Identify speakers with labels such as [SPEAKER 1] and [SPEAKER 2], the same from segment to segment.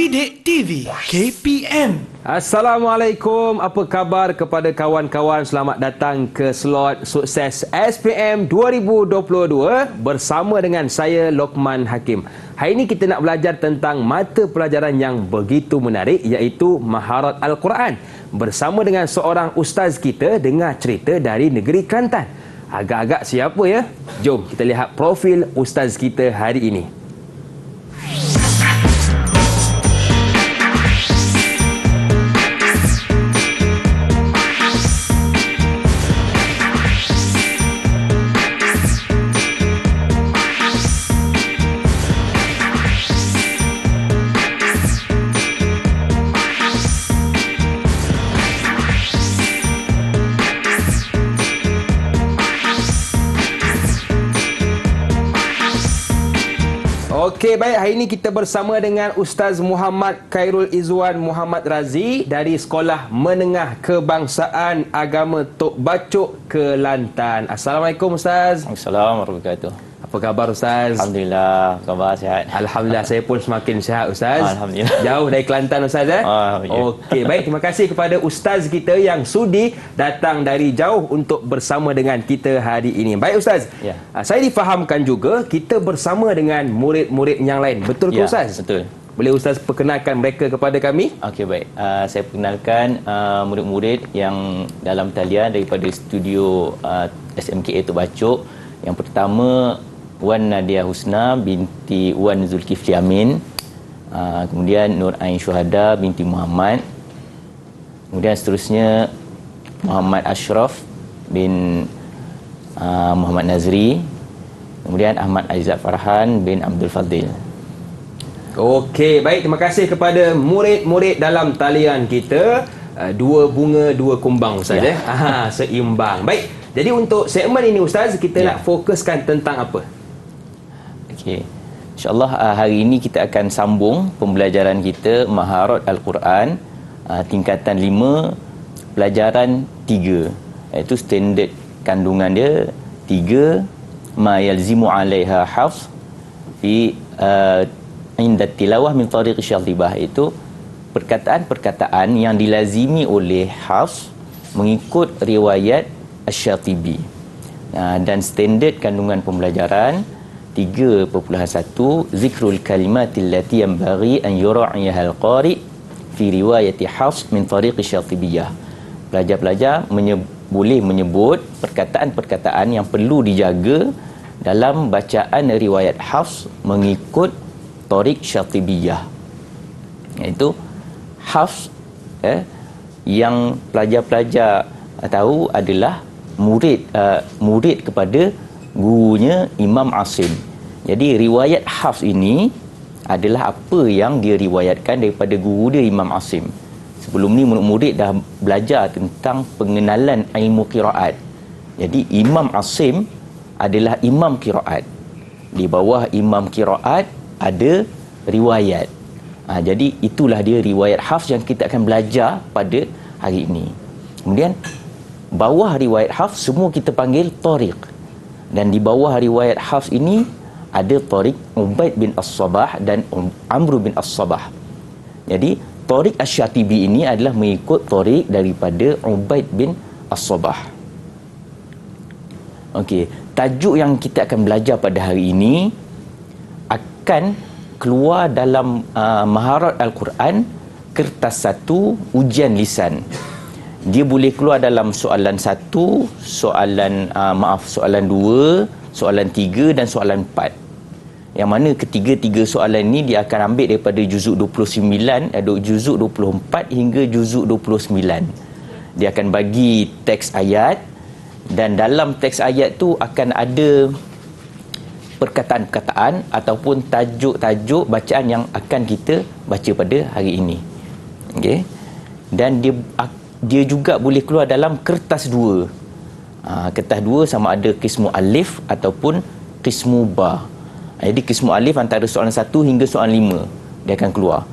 [SPEAKER 1] Didik TV KPM.
[SPEAKER 2] Assalamualaikum, apa khabar kepada kawan-kawan? Selamat datang ke slot sukses SPM 2022 bersama dengan saya Lokman Hakim. Hari ini kita nak belajar tentang mata pelajaran yang begitu menarik, iaitu Maharat Al-Quran. Bersama dengan seorang ustaz kita dengar cerita dari negeri Kelantan. Agak-agak siapa ya? Jom kita lihat profil ustaz kita hari ini. Okey, baik. Hari ini kita bersama dengan Ustaz Muhammad Khairul Izwan Muhammad Razi dari Sekolah Menengah Kebangsaan Agama Tok Bacok, Kelantan. Assalamualaikum Ustaz.
[SPEAKER 3] Assalamualaikum warahmatullahi wabarakatuh.
[SPEAKER 2] Apa khabar Ustaz?
[SPEAKER 3] Alhamdulillah, khabar sihat.
[SPEAKER 2] Alhamdulillah, saya pun semakin sihat Ustaz.
[SPEAKER 3] Alhamdulillah.
[SPEAKER 2] Jauh dari Kelantan Ustaz eh?
[SPEAKER 3] Alhamdulillah.
[SPEAKER 2] Okey, baik. Terima kasih kepada Ustaz kita yang sudi datang dari jauh untuk bersama dengan kita hari ini. Baik Ustaz,
[SPEAKER 3] Ya.
[SPEAKER 2] Saya difahamkan juga kita bersama dengan murid-murid yang lain. Betul ke
[SPEAKER 3] Ya,
[SPEAKER 2] Ustaz?
[SPEAKER 3] betul.
[SPEAKER 2] Boleh Ustaz perkenalkan mereka kepada kami?
[SPEAKER 3] Okey, baik. Saya perkenalkan murid-murid yang dalam talian daripada studio SMKA Tok Bacok. Yang pertama, Wan Nadia Husna binti Wan Zulkifli Amin. Kemudian Nur Ain Syuhada binti Muhammad. Kemudian seterusnya Muhammad Ashraf bin Muhammad Nazri. Kemudian Ahmad Aizat Farhan bin Abdul Fadil.
[SPEAKER 2] Okey, baik. Terima kasih kepada murid-murid dalam talian kita. Dua bunga, dua kumbang Ustaz
[SPEAKER 3] Ya.
[SPEAKER 2] Seimbang. Baik. Jadi untuk segmen ini Ustaz, kita nak fokuskan tentang apa?
[SPEAKER 3] Okey. InsyaAllah hari ini kita akan sambung pembelajaran kita Maharat Al-Quran tingkatan 5 pelajaran 3, iaitu standard kandungan dia 3, ma yalzimu 'alaiha hafz fi inda tilawah min tariq syatibah, itu perkataan-perkataan yang dilazimi oleh hafz mengikut riwayat Asy-Syatibi. Dan standard kandungan pembelajaran 3.1, zikrul kalimatil lati yanbaghi an yura'iha al-qari fi riwayati Hafs min tariq Syatibiyah. Pelajar-pelajar boleh menyebut perkataan-perkataan yang perlu dijaga dalam bacaan riwayat Hafs mengikut tariq Syatibiyah. Iaitu Hafs yang pelajar-pelajar tahu adalah murid kepada gurunya Imam Asim. Jadi riwayat Hafs ini adalah apa yang dia riwayatkan daripada guru dia Imam Asim. Sebelum ni murid-murid dah belajar tentang pengenalan ilmu qiraat. Jadi Imam Asim adalah imam qiraat. Di bawah imam qiraat ada riwayat. Jadi itulah dia riwayat Hafs yang kita akan belajar pada hari ini. Kemudian bawah riwayat Hafs semua kita panggil tariq. Dan di bawah riwayat Hafs ini ada tariq Ubaid bin As-Sabah dan Amr bin As-Sabah. Jadi tariq Asy-Syatibi ini adalah mengikut tariq daripada Ubaid bin As-Sabah. Okey, tajuk yang kita akan belajar pada hari ini akan keluar dalam Maharat Al-Quran kertas 1 ujian lisan. Dia boleh keluar dalam soalan 1, soalan 2, soalan 3 dan soalan 4. Yang mana ketiga-tiga soalan ni dia akan ambil daripada juzuk 29, juzuk 24 hingga juzuk 29. Dia akan bagi teks ayat, dan dalam teks ayat tu akan ada perkataan-perkataan ataupun tajuk-tajuk bacaan yang akan kita baca pada hari ini. Okey. Dan dia juga boleh keluar dalam kertas 2. Kertas 2 sama ada qismu alif ataupun qismu ba. Jadi qismu alif antara soalan 1 hingga soalan 5 dia akan keluar.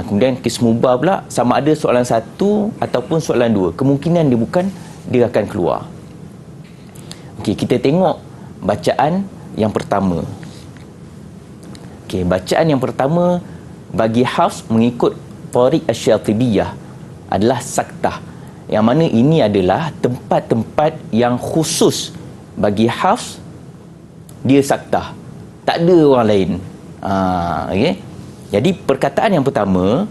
[SPEAKER 3] Kemudian qismu ba pula sama ada soalan 1 ataupun soalan 2. Kemungkinan dia akan keluar. Okey, kita tengok bacaan yang pertama. Okey, bacaan yang pertama bagi Hafs mengikut Tariq Asy-Syatibiyah adalah saktah. Yang mana ini adalah tempat-tempat yang khusus bagi Hafs, dia saktah. Tak ada orang lain. Okay? Jadi perkataan yang pertama,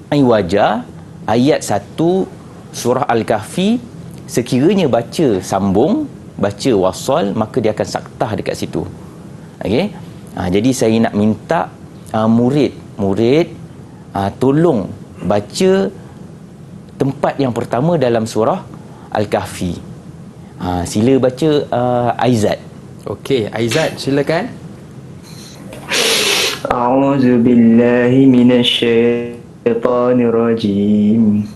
[SPEAKER 3] iwaja, ayat 1 surah Al-Kahfi, sekiranya baca sambung, baca wasal, maka dia akan saktah dekat situ. Okay? Jadi saya nak minta murid tolong baca tempat yang pertama dalam surah Al-Kahfi. Sila baca Aizat.
[SPEAKER 2] Okey, Aizat silakan.
[SPEAKER 4] A'udzu billahi minasyaitonir rajim.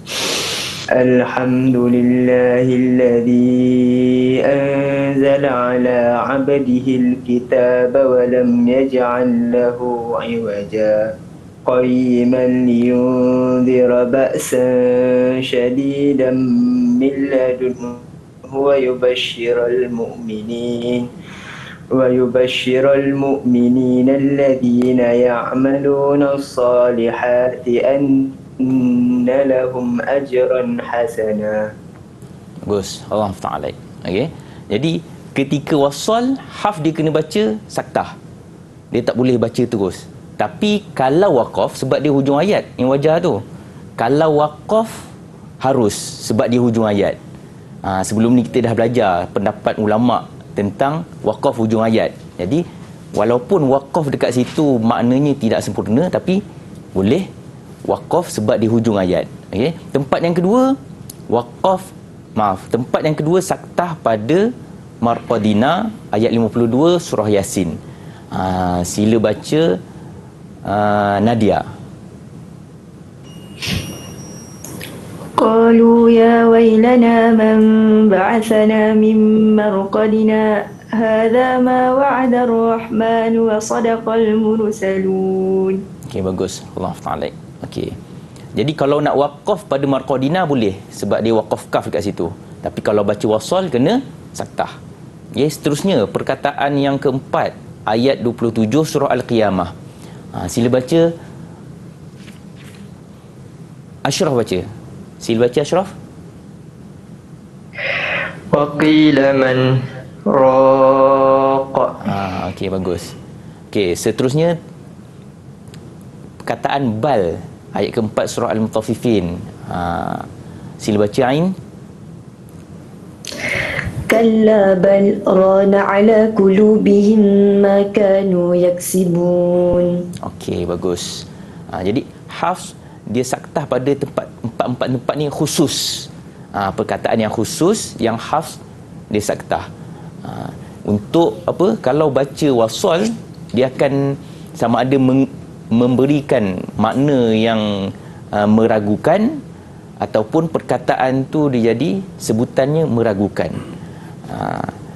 [SPEAKER 4] Alhamdulillahilladzi anzala ala 'abdihi al-kitaba wa lam yaj'al lahu 'iwaja. قيما لينذر بأسا شديدا من لدنه ويبشر المؤمنين الذين يعملون الصالحات أن لهم أجرا حسنا.
[SPEAKER 3] Bagus, Allah Ta'ala. Okay. Jadi ketika wasal, Hafs dia kena baca saktah. Dia tak boleh baca terus. Tapi kalau waqaf, sebab dia hujung ayat yang wajar tu. Kalau waqaf, harus sebab dia hujung ayat. Sebelum ni kita dah belajar pendapat ulama' tentang waqaf hujung ayat. Jadi walaupun waqaf dekat situ maknanya tidak sempurna, tapi boleh waqaf sebab di hujung ayat. Okay? Tempat yang kedua, tempat yang kedua saktah pada Marqadina ayat 52 surah Yasin. Sila baca Nadia.
[SPEAKER 5] قالوا يا ويلنا من بعثنا من مرقدنا هذا ما وعد الرحمن وصدق المرسلون.
[SPEAKER 3] Okey, bagus. Allah Ta'ala. Okey. Jadi kalau nak waqaf pada Marqadina boleh sebab dia waqaf kaf dekat situ. Tapi kalau baca wasal kena saktah. Yes, seterusnya perkataan yang keempat ayat 27 surah Al-Qiyamah. Sila baca. Ashraf baca. Sila baca Ashraf.
[SPEAKER 4] وقيل من راق.
[SPEAKER 3] Okey, bagus. Okey, seterusnya perkataan bal ayat keempat surah Al-Mutaffifin. Sila baca Ain.
[SPEAKER 5] كلا بل ران على قلوبهم ما كانوا يكسبون.
[SPEAKER 3] Okey, bagus. Jadi Hafs dia saktah pada empat tempat ni khusus. Perkataan yang khusus yang Hafs dia saktah. Untuk apa? Kalau baca wasal, dia akan sama ada memberikan makna yang meragukan ataupun perkataan tu dia jadi sebutannya meragukan.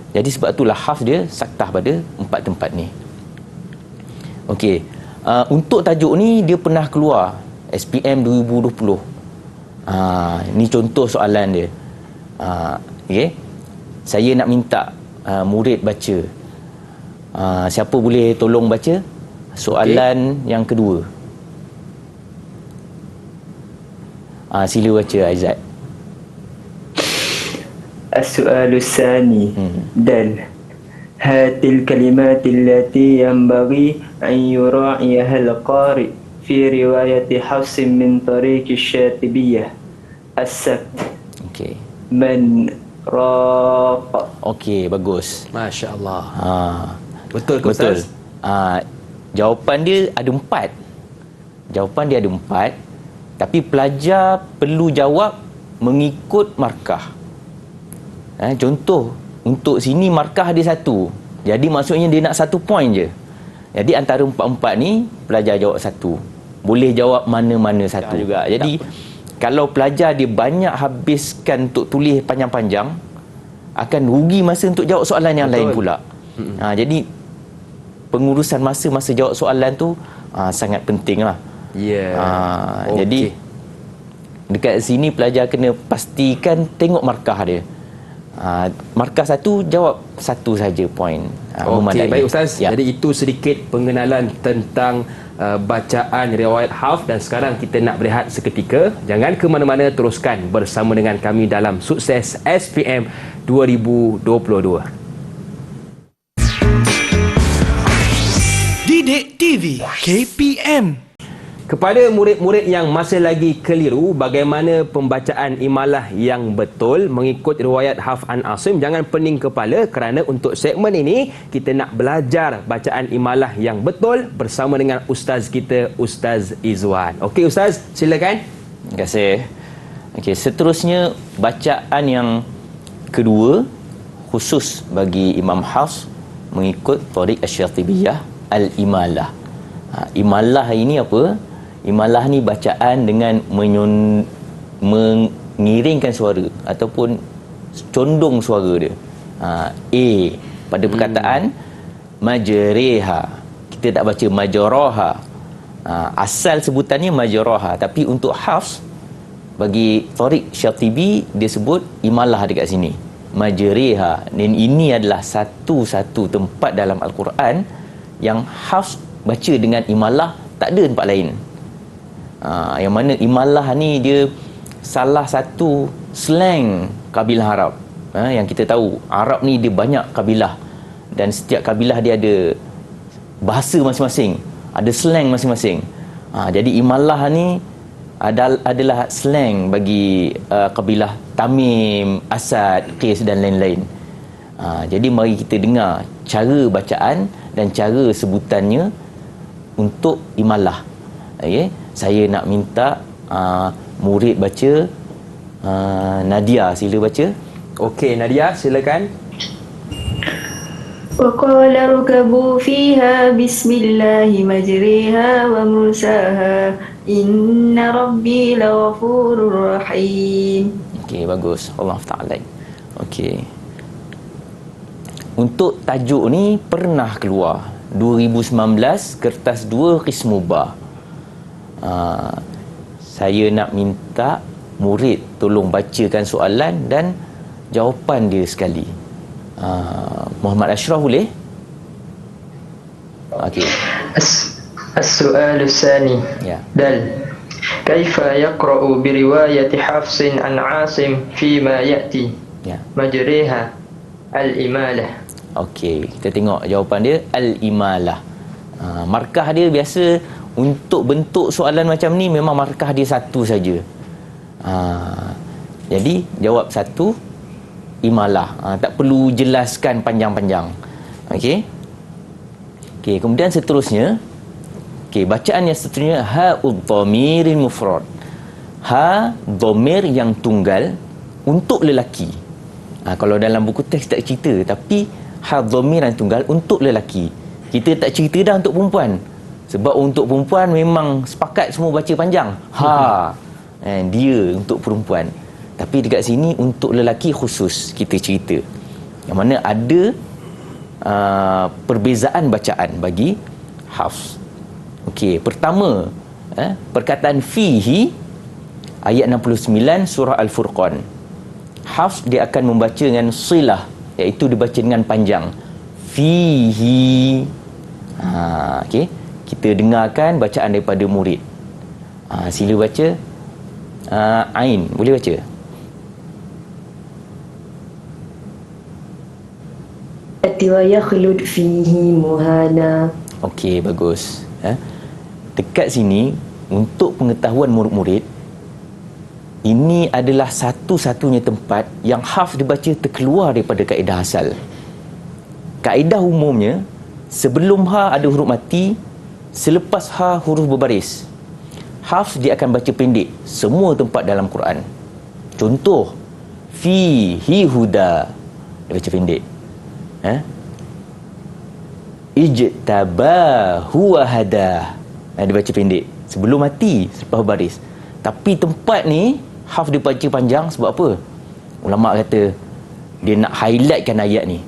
[SPEAKER 3] Jadi sebab itulah Hafs dia saktah pada empat tempat ni. Okey. Untuk tajuk ni dia pernah keluar SPM 2020. Ni contoh soalan dia. Okey. Saya nak minta murid baca. Siapa boleh tolong baca soalan yang kedua? Sila baca Aizat.
[SPEAKER 4] السؤال الثاني دل هات الكلمات التي ينبغي أن يراعيها القارئ في رواية حفص من طريق الشاطبية السكت.
[SPEAKER 3] Okey.
[SPEAKER 4] من راق.
[SPEAKER 3] Okey, bagus.
[SPEAKER 2] Masya-Allah. Betul ke
[SPEAKER 3] Betul.
[SPEAKER 2] Ustaz?
[SPEAKER 3] Jawapan dia ada empat. Tapi pelajar perlu jawab mengikut markah. Contoh, untuk sini markah dia 1. Jadi maksudnya dia nak 1 point je. Jadi antara empat-empat ni pelajar jawab 1. Boleh jawab mana-mana 1 juga. Jadi kalau pelajar dia banyak habiskan untuk tulis panjang-panjang, akan rugi masa untuk jawab soalan yang lain pula. Jadi pengurusan masa jawab soalan tu sangat penting lah. Jadi dekat sini pelajar kena pastikan tengok markah dia. Markah 1 jawab 1 saja point.
[SPEAKER 2] Okey, baik Ustaz.
[SPEAKER 3] Ya.
[SPEAKER 2] Jadi itu sedikit pengenalan tentang bacaan riwayat Hafs, dan sekarang kita nak berehat seketika. Jangan ke mana-mana, teruskan bersama dengan kami dalam Sukses SPM 2022.
[SPEAKER 1] Didik TV KPM.
[SPEAKER 2] Kepada murid-murid yang masih lagi keliru bagaimana pembacaan imalah yang betul mengikut riwayat Hafs an Asim, jangan pening kepala, kerana untuk segmen ini kita nak belajar bacaan imalah yang betul bersama dengan ustaz kita, Ustaz Izwan. Okey ustaz, silakan.
[SPEAKER 3] Terima kasih. Okey, seterusnya bacaan yang kedua khusus bagi Imam Hafs mengikut Thariq Asy-Syatibiyah, Al-Imalah. Imalah ini apa? Imalah ni bacaan dengan mengiringkan suara ataupun condong suara dia. A pada perkataan majriha. Kita tak baca majraha. Asal sebutannya majraha, tapi untuk Hafs bagi Thariq Syatibi dia sebut imalah dekat sini. Majriha. Dan ini adalah satu-satu tempat dalam Al-Quran yang Hafs baca dengan imalah, tak ada tempat lain. Yang mana imalah ni dia salah satu slang kabilah Arab. Yang kita tahu Arab ni dia banyak kabilah, dan setiap kabilah dia ada bahasa masing-masing, ada slang masing-masing. Jadi imalah ni adalah slang bagi kabilah Tamim, Asad, Qais dan lain-lain. Jadi mari kita dengar cara bacaan dan cara sebutannya untuk imalah. Okay? Saya nak minta murid baca. Nadia, sila baca.
[SPEAKER 2] Okey Nadia, silakan.
[SPEAKER 5] وقال اركبوا فيها بسم الله مجريها ومرساها إن ربي لغفور رحيم.
[SPEAKER 3] Okey, bagus. Allah Ta'ala. Okey. Untuk tajuk ni pernah keluar 2019, kertas 2 qismu ba. Saya nak minta murid tolong bacakan soalan dan jawapan dia sekali. Muhammad Ashraf boleh? Okey.
[SPEAKER 4] السؤال الثاني
[SPEAKER 3] Ya.
[SPEAKER 4] دل كيف يقرأ برواية حفص عن عاصم فيما يأتي
[SPEAKER 3] Ya.
[SPEAKER 4] مجريها الإمالة.
[SPEAKER 3] Okey, kita tengok jawapan dia al-imalah. Markah dia biasa untuk bentuk soalan macam ni memang markah dia satu saja. Jadi jawab satu, imalah. Tak perlu jelaskan panjang-panjang. Okey. Okey, kemudian seterusnya, okey, bacaan yang seterusnya ha'ud dhamiril mufrad. Ha dhamir yang tunggal untuk lelaki. Kalau dalam buku teks tak cerita, tapi ha dhamir yang tunggal untuk lelaki. Kita tak cerita dah untuk perempuan. Sebab untuk perempuan memang sepakat semua baca panjang. Dia untuk perempuan. Tapi dekat sini untuk lelaki khusus kita cerita. Yang mana ada perbezaan bacaan bagi Hafs. Okey, pertama perkataan fihi ayat 69 surah Al-Furqan. Hafs dia akan membaca dengan silah, iaitu dibaca dengan panjang. Fihi. Okey, kita dengarkan bacaan daripada murid. Sila baca. Ain, boleh baca?
[SPEAKER 5] ويخلد فيه مهانا.
[SPEAKER 3] Okey, bagus. Dekat sini untuk pengetahuan murid-murid, ini adalah satu-satunya tempat yang Hafs dibaca terkeluar daripada kaedah asal. Kaedah umumnya, sebelum ha ada huruf mati, selepas ha huruf berbaris. Hafs dia akan baca pendek semua tempat dalam Quran. Contoh, fihi huda, dia baca pendek. Ijtabahu wa hada, dia baca pendek sebelum mati, selepas baris. Tapi tempat ni Hafs dia baca panjang sebab apa? Ulama kata dia nak highlightkan ayat ni.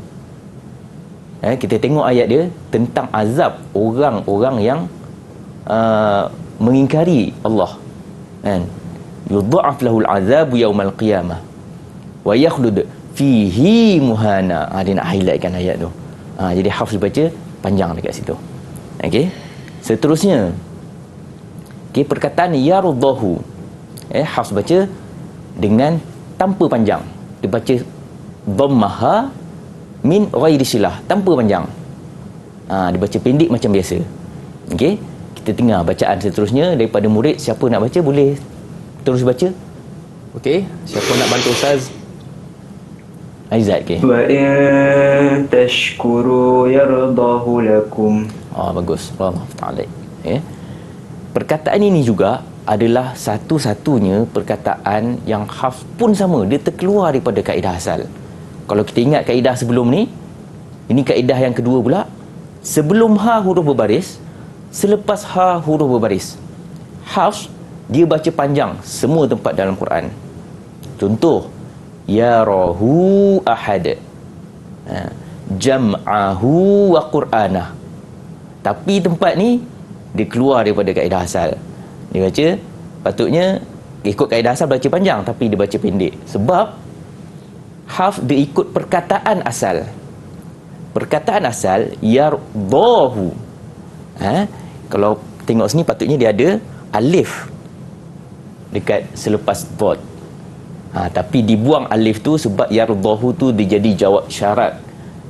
[SPEAKER 3] Kita tengok ayat dia tentang azab orang-orang yang mengingkari Allah. Yudha'af lahul azabu yaumal qiyamah wa yakhlud fihi muhana. Dia nak highlightkan ayat tu. Jadi Hafs baca panjang dekat situ. Okey. Seterusnya, okey, perkataan yardahu. Hafs baca dengan tanpa panjang. Dia baca dhammaha min ghairi silah, tanpa panjang. Dia baca pendek macam biasa. Okey, kita dengar bacaan seterusnya daripada murid. Siapa nak baca boleh terus baca. Okey, siapa nak bantu Ustaz? Aizat ke?
[SPEAKER 4] Wa in tashkuru yardahu lakum.
[SPEAKER 3] Bagus. Allah Ta'ala. Perkataan ini juga adalah satu-satunya perkataan yang Hafs pun sama. Dia terkeluar daripada kaedah asal. Kalau kita ingat kaedah sebelum ni, ini kaedah yang kedua pula. Sebelum ha huruf berbaris, selepas ha huruf berbaris. Hafs, dia baca panjang semua tempat dalam Quran. Contoh, yarahu ahad, jam'ahu wa qur'anah. Tapi tempat ni dia keluar daripada kaedah asal. Dia baca, patutnya ikut kaedah asal baca panjang, tapi dia baca pendek. Sebab Hafs dia ikut perkataan asal. Perkataan asal yardahu. Kalau tengok sini patutnya dia ada alif dekat selepas dot. Tapi dibuang alif tu sebab yardahu tu dia jadi jawab syarat.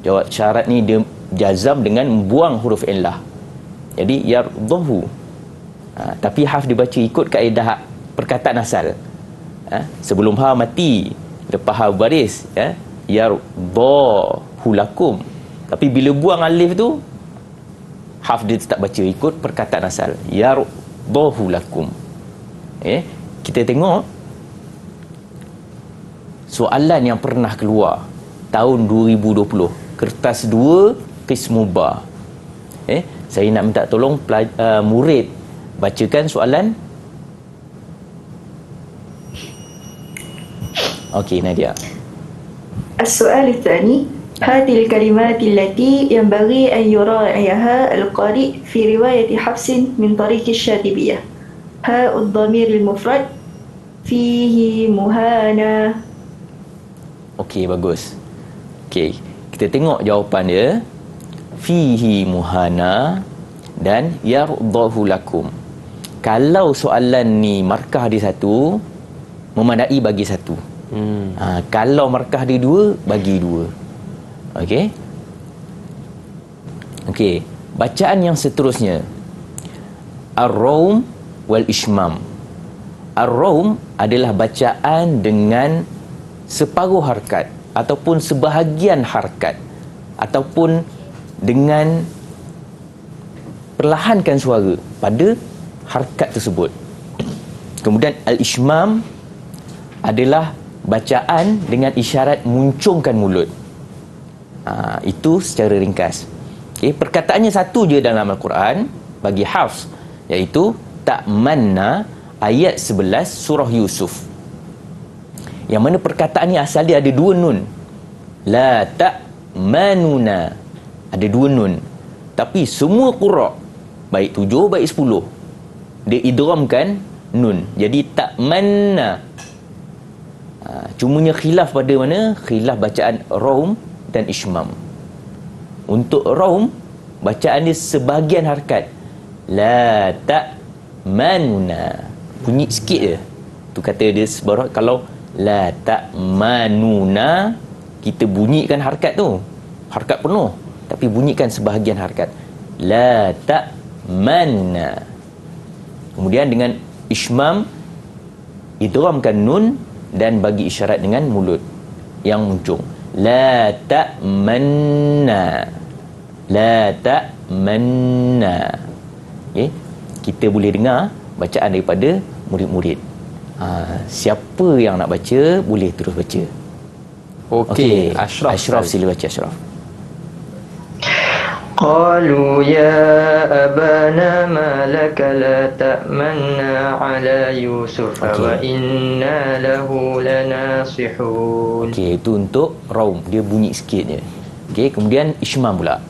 [SPEAKER 3] Jawab syarat ni dia jazam dengan buang huruf illah. Jadi yardahu. Tapi Hafs dibaca ikut kaedah perkataan asal. Sebelum ha mati, lepas ha baris, yardahu lakum. Tapi bila buang alif tu, Hafs dia tetap baca ikut perkataan asal, yardahu lakum. Kita tengok soalan yang pernah keluar tahun 2020, kertas 2 qismu ba. Saya nak minta tolong murid bacakan soalan. Okey, Nadia.
[SPEAKER 5] السؤال الثاني هذه الكلمات التي ينبغي أن يراعيها القارئ في رواية حفص من طريق الشاطبية. هاء الضمير المفرد فيه مهانة.
[SPEAKER 3] Okey, bagus. Okey, kita tengok jawapan dia. Fihi muhana dan yardahu lakum. Kalau soalan ni markah dia 1, memandai bagi 1. Kalau markah dia 2, bagi 2. Okey. Okey, bacaan yang seterusnya. Ar-raum wal ishmam. Ar-raum adalah bacaan dengan separuh harkat ataupun sebahagian harkat ataupun dengan perlahankan suara pada harkat tersebut. Kemudian al-ishmam adalah bacaan dengan isyarat muncungkan mulut. Itu secara ringkas. Okay, perkataannya satu je dalam Al-Quran bagi Hafs, iaitu ta'manna ayat 11 surah Yusuf. Yang mana perkataan ni asal dia ada 2 nun. La ta'manuna. Ada 2 nun. Tapi semua qura', baik 7, baik 10, dia idghamkan nun. Jadi ta'manna. Cumanya khilaf pada mana? Khilaf bacaan raum dan ishmam. Untuk raum, bacaan dia sebahagian harkat. La ta'manuna. Bunyi sikit je. Tu kata dia sebarat. Kalau la ta'manuna, kita bunyikan harkat tu, harkat penuh, tapi bunyikan sebahagian harkat. La ta'manna. Kemudian dengan ishmam, idghamkan nun dan bagi isyarat dengan mulut yang muncung. La ta'manna. La ta'manna. Okay? Kita boleh dengar bacaan daripada murid-murid. Siapa yang nak baca boleh terus baca.
[SPEAKER 2] Okey, Ashraf
[SPEAKER 3] sila baca, Ashraf.
[SPEAKER 4] قالوا يا أبانا ما لك لا تأمنا على يوسف وإنا له لناصحون.
[SPEAKER 3] Okey, itu untuk raum, dia bunyi sikit je. Okey, kemudian ishmam pula.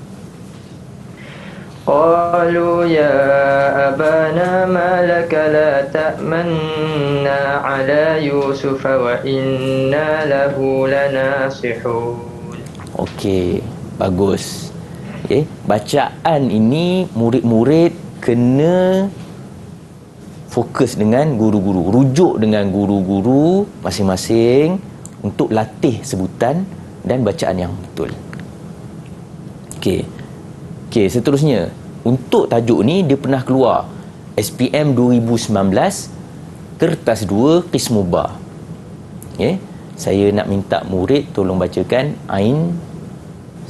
[SPEAKER 4] قالوا يا أبانا ما لك لا تأمنا على يوسف وإنا له لناصحون.
[SPEAKER 3] Okey, bagus. Okey, bacaan ini murid-murid kena fokus dengan guru-guru, rujuk dengan guru-guru masing-masing untuk latih sebutan dan bacaan yang betul. Okey, seterusnya untuk tajuk ni dia pernah keluar SPM 2019 kertas 2 qismu ba. Okey, saya nak minta murid tolong bacakan Ain.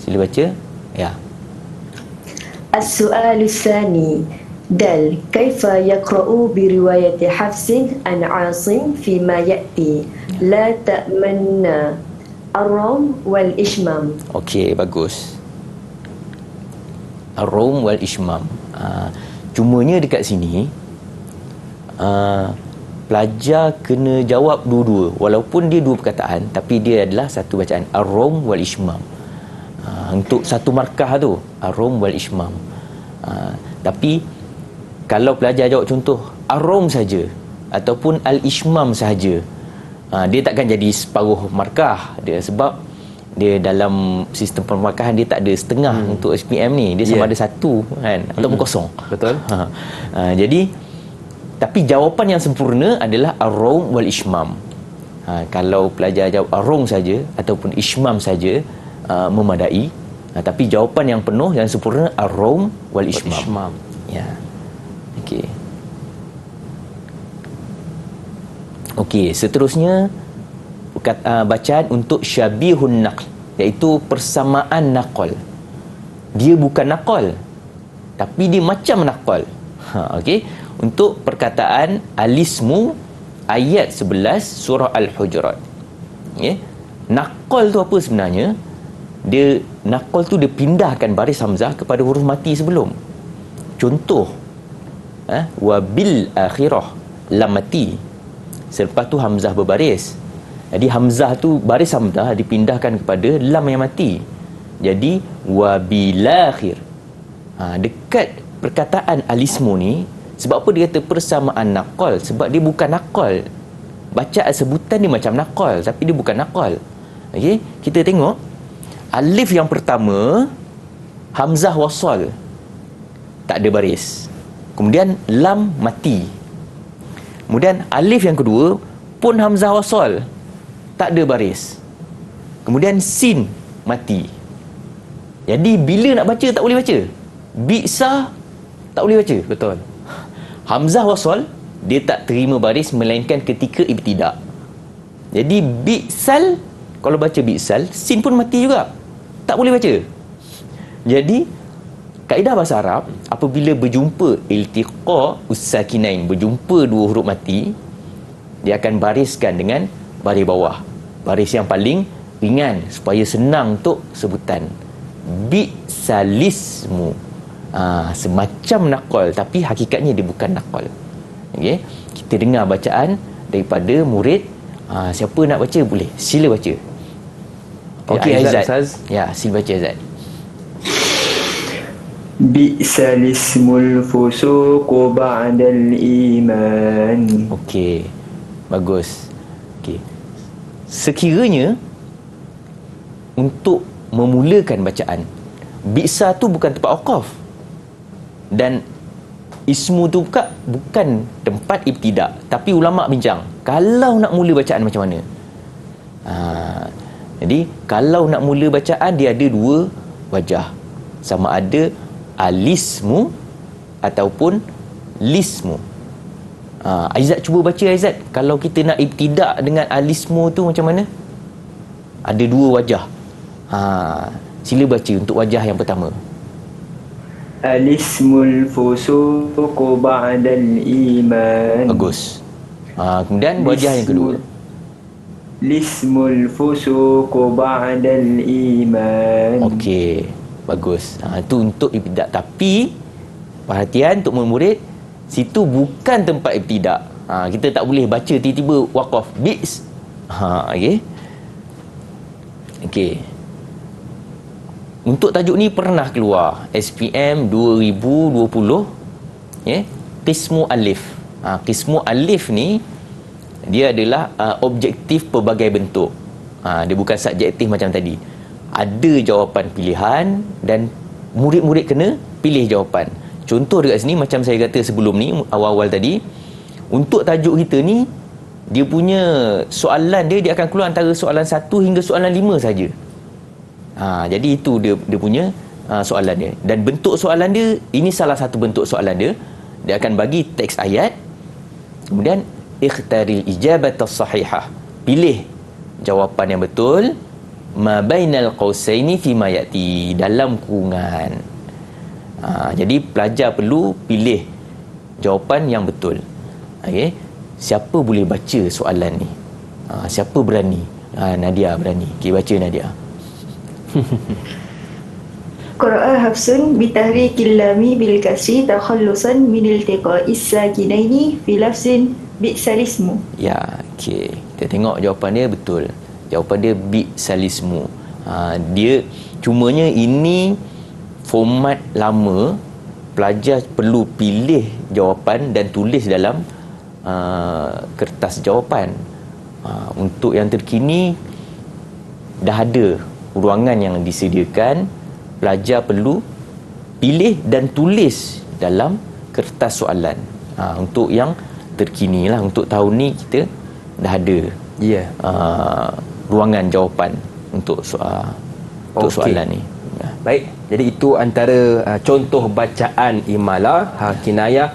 [SPEAKER 3] Sila baca. Ya.
[SPEAKER 6] السؤال الثاني دل كيف يقرأ برواية حفص عن عاصم فيما يأتي لا تأمنا الروم والإشمام.
[SPEAKER 3] Okey, bagus. Ar-Rum wal Ishmam. Cumanya dekat sini pelajar kena jawab dua-dua, walaupun dia dua perkataan tapi dia adalah satu bacaan, Ar-Rum wal Ishmam. Untuk satu markah tu, Ar-Rum wal Ishmam. Tapi kalau pelajar jawab contoh Ar-Rum saja ataupun Al-Ishmam saja, dia takkan jadi separuh markah dia, sebab dia dalam sistem pemarkahan dia tak ada setengah untuk SPM ni, dia sama ada satu kan, ataupun kosong.
[SPEAKER 2] Betul.
[SPEAKER 3] Jadi tapi jawapan yang sempurna adalah Ar-Rum wal Ishmam. Kalau pelajar jawab Ar-Rum saja ataupun Ishmam saja, memadai. Tapi jawapan yang penuh yang sempurna Ar-Rum wal Ishmam. Ya. Okey, seterusnya bacaan untuk syabihun naql, iaitu persamaan naqal. Dia bukan naqal tapi dia macam naqal. Okey, untuk perkataan al-ismu ayat 11 surah Al-Hujurat. Okey, naqal tu apa sebenarnya? Dia naqal tu dia pindahkan baris hamzah kepada huruf mati sebelum. Contoh, wa bil akhirah, lam mati, selepas tu hamzah berbaris. Jadi hamzah tu, baris hamzah dipindahkan kepada lam yang mati. Jadi wa bil akhir. Dekat perkataan al-ismu ni, sebab apa dia kata persamaan naqal? Sebab dia bukan naqal. Bacaan sebutan dia macam naqal tapi dia bukan naqal. Okey, kita tengok alif yang pertama hamzah wasal, tak ada baris. Kemudian lam mati. Kemudian alif yang kedua pun hamzah wasal, tak ada baris. Kemudian sin mati. Jadi bila nak baca tak boleh baca. Bi'sa tak boleh baca.
[SPEAKER 2] Betul.
[SPEAKER 3] Hamzah wasal dia tak terima baris melainkan ketika ibtidak. Jadi bi'sal, kalau baca bi'sal, sin pun mati juga, tak boleh baca. Jadi kaedah bahasa Arab, apabila berjumpa iltiqa ussakinain, berjumpa dua huruf mati, dia akan bariskan dengan baris bawah, baris yang paling ringan supaya senang untuk sebutan. Bi'salismu, semacam naqal tapi hakikatnya dia bukan naqal. Okey, kita dengar bacaan daripada murid. Siapa nak baca boleh, sila baca. Okey, Aizat. Ya, sila baca Aizat.
[SPEAKER 4] Bi'sal ismul fusuqu ba'dal iman.
[SPEAKER 3] Okey, bagus. Okey, sekiranya untuk memulakan bacaan, bi'sa tu bukan tempat waqaf dan ismu tu bukan tempat ibtidak, tapi ulama bincang kalau nak mula bacaan macam mana. Jadi kalau nak mula bacaan, dia ada dua wajah, sama ada alismu ataupun lismu. Aizat cuba baca Aizat, kalau kita nak ibtidak dengan alismu tu macam mana? Ada dua wajah. Sila baca untuk wajah yang pertama.
[SPEAKER 4] Al-ismul fusuqu ba'dal iman.
[SPEAKER 3] Bagus. Kemudian wajah yang kedua.
[SPEAKER 4] Lismul fusuqu ba'dal iman.
[SPEAKER 3] Okey, bagus. Itu untuk ibtidak. Tapi perhatian untuk murid, situ bukan tempat ibtidak. Kita tak boleh baca tiba-tiba waqaf bis. Okey. Okey. Untuk tajuk ni pernah keluar SPM 2020, qismu alif. Qismu alif ni dia adalah objektif pelbagai bentuk. Dia bukan subjektif macam tadi. Ada jawapan pilihan dan murid-murid kena pilih jawapan. Contoh dekat sini macam saya kata sebelum ni, awal-awal tadi, untuk tajuk kita ni, dia punya soalan dia akan keluar antara soalan 1 hingga soalan 5 saja. Jadi itu dia punya soalan dia. Dan bentuk soalan dia, ini salah satu bentuk soalan dia. Dia akan bagi teks ayat, kemudian ikhtaril ijabata sahihah, pilih jawapan yang betul, ma bainal qausaini fi ma yati, dalam kurungan. Jadi pelajar perlu pilih jawapan yang betul. Okey, siapa boleh baca soalan ni? Siapa berani? Nadia berani. Okey, baca Nadia.
[SPEAKER 5] Qara'a Hafsun bitahriqil lami bil kasri takhallusan min iltiqa'is sakinaini fi lafzin bi'sal ismu.
[SPEAKER 3] Ya, okey. Kita tengok jawapan dia betul. Jawapan dia bi'sal ismu. Dia cumanya ini format lama, pelajar perlu pilih jawapan dan tulis dalam kertas jawapan. Untuk yang terkini dah ada ruangan yang disediakan, pelajar perlu pilih dan tulis dalam kertas soalan. Untuk yang terkini lah, untuk tahun ni kita dah ada ruangan jawapan untuk soalan ni.
[SPEAKER 2] Baik, jadi itu antara contoh bacaan imalah, kinayah,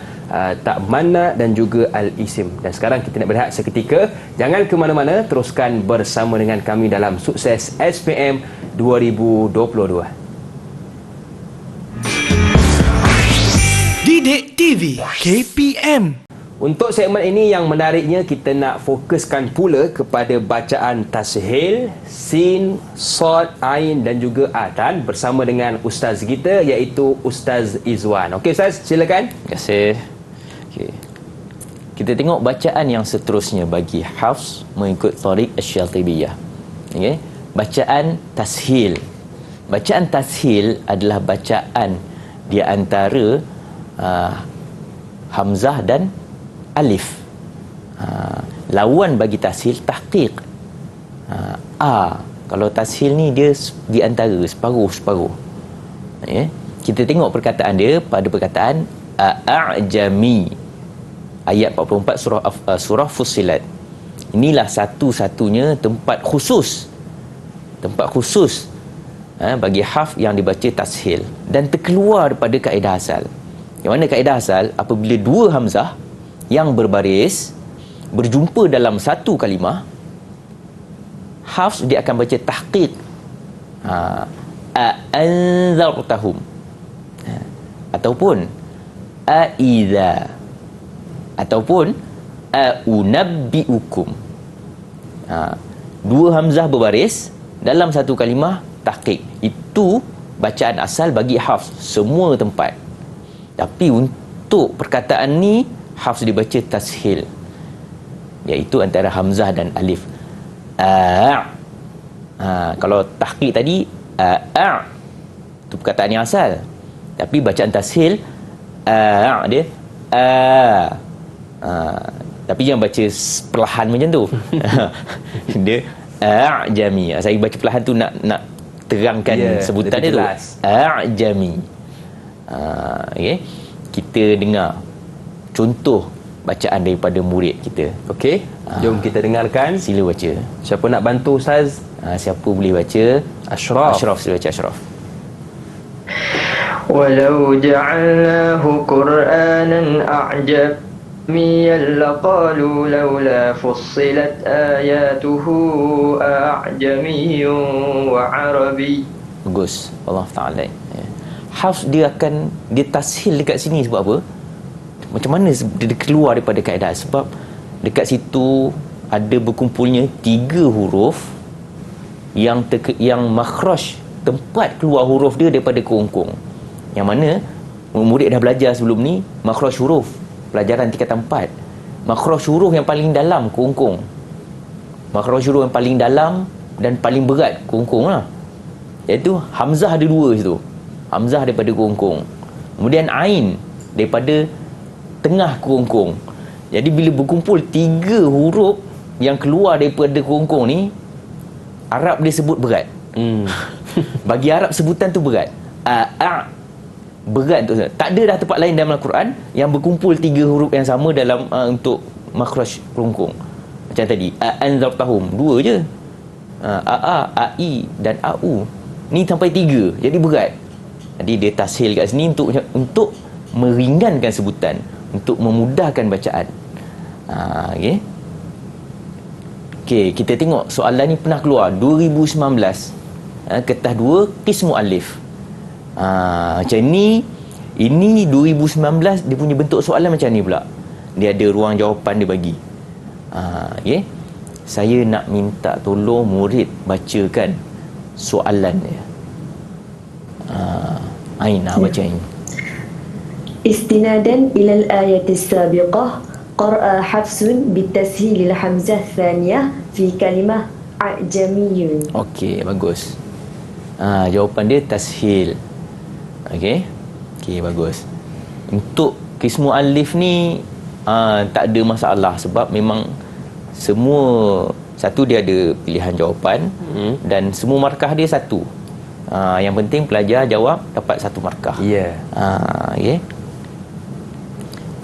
[SPEAKER 2] tak mana dan juga al-isim. Dan sekarang kita nak berehat seketika. Jangan ke mana-mana, teruskan bersama dengan kami dalam Sukses SPM 2022.
[SPEAKER 1] Didik TV KPM.
[SPEAKER 2] Untuk segmen ini yang menariknya, kita nak fokuskan pula kepada bacaan tashil, sin, sad, ain dan juga adan bersama dengan ustaz kita iaitu Ustaz Izwan. Okey Ustaz, silakan.
[SPEAKER 3] Terima kasih. Okay. Kita tengok bacaan yang seterusnya bagi Hafs mengikut Thariq Asy-Syatibiyah. Okay. Bacaan tashil. Bacaan tashil adalah bacaan di antara hamzah dan alif. Lawan bagi tashil tahqiq. Kalau tashil ni dia di antara separuh-separuh. Kita tengok perkataan dia pada perkataan a'jami. Ayat 44 surah Fussilat. Inilah satu-satunya tempat khusus bagi Hafs yang dibaca tashil dan terkeluar daripada kaedah asal. Yang mana kaedah asal, apabila dua hamzah yang berbaris berjumpa dalam satu kalimah, Hafs dia akan baca tahqiq. A'anzartahum, ataupun aiza, ataupun aunabbiukum. Dua hamzah berbaris dalam satu kalimah, tahqiq. Itu bacaan asal bagi Hafs semua tempat. Tapi untuk perkataan ni Hafs dibaca tashil, iaitu antara hamzah dan alif. Kalau tahqiq tadi itu perkataan yang asal, tapi bacaan tashil dia tapi jangan baca perlahan macam tu. Dia a'jami. Saya baca perlahan tu nak terangkan sebutan dia tu. A'jami. Okay. Kita dengar contoh bacaan daripada murid kita.
[SPEAKER 2] Okey, jom kita dengarkan.
[SPEAKER 3] Sila baca.
[SPEAKER 2] Siapa nak bantu Ustaz?
[SPEAKER 3] Siapa boleh baca?
[SPEAKER 2] Ashraf.
[SPEAKER 3] Sila baca Ashraf.
[SPEAKER 4] ولو جعلناه قرآنا أعجميا لقالوا لولا فصلت آياته أعجمي وعربي.
[SPEAKER 3] Bagus. Allah Ta'ala. Hafs dia tashil dekat sini sebab apa? Macam mana dia keluar daripada kaedah? Sebab dekat situ ada berkumpulnya 3 huruf yang makhraj, tempat keluar huruf dia daripada kerongkong. Yang mana murid dah belajar sebelum ni makhraj huruf, pelajaran tingkatan 4. Makhraj huruf yang paling dalam kerongkong. Makhraj huruf yang paling dalam dan paling berat kerongkong lah. Iaitu hamzah ada 2 situ. Hamzah daripada kerongkong. Kemudian ain daripada tengah kerongkong. Jadi bila berkumpul 3 huruf yang keluar daripada kerongkong ni, Arab dia sebut berat. Bagi Arab sebutan tu berat. berat untuk tak ada dah tempat lain dalam Al-Quran yang berkumpul 3 huruf yang sama dalam untuk makhraj kelungkung. Macam tadi anzartahum 2 je, ai dan au ni sampai 3, jadi berat. Jadi dia tashil kat sini untuk meringankan sebutan, untuk memudahkan bacaan. Okey. Okey, kita tengok soalan ni pernah keluar 2019. Kertas 2 qismu alif. Macam ni, ini 2019 dia punya bentuk soalan macam ni pula. Dia ada ruang jawapan dia bagi. Okey. Saya nak minta tolong murid bacakan soalan dia. Aina baca ini.
[SPEAKER 6] Istinadan ilal ayat as-sabiqah qara'a Hafsun bitashil al-hamzah thaniyah fi kalimah a'jamiyyun.
[SPEAKER 3] Okey, bagus. Jawapan dia tashil. Okey. Okey, bagus. Untuk qismu alif ni tak ada masalah sebab memang semua satu dia ada pilihan jawapan dan semua markah dia satu. Yang penting pelajar jawab dapat 1 markah.
[SPEAKER 2] Ya.
[SPEAKER 3] Okey.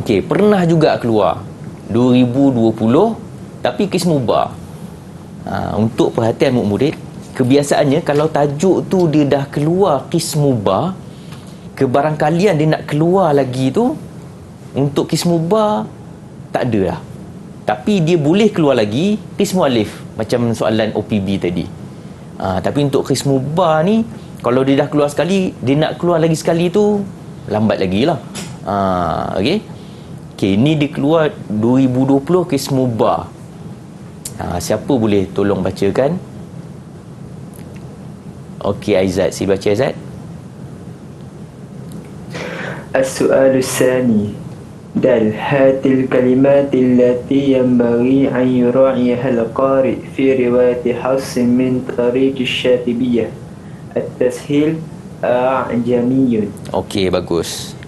[SPEAKER 3] Okey, pernah juga keluar 2020 tapi qismu ba. Untuk perhatian murid, kebiasaannya kalau tajuk tu dia dah keluar qismu ba, kebarangkalian dia nak keluar lagi tu untuk qismu ba tak ada dah. Tapi dia boleh keluar lagi qismu alif macam soalan OPB tadi. Tapi untuk qismu ba ni kalau dia dah keluar sekali, dia nak keluar lagi sekali tu lambat lagi lah. Okey. Okey, ni dia keluar 2020 qismu ba. Siapa boleh tolong bacakan? Okey, Aizat, sila baca Aizat.
[SPEAKER 4] السؤال الثاني دل هات الكلمات التي ينبغي أن يراعيها القارئ في رواية حفص من طريق الشاطبية. التسهيل أعجمي.
[SPEAKER 3] Okey, bagus.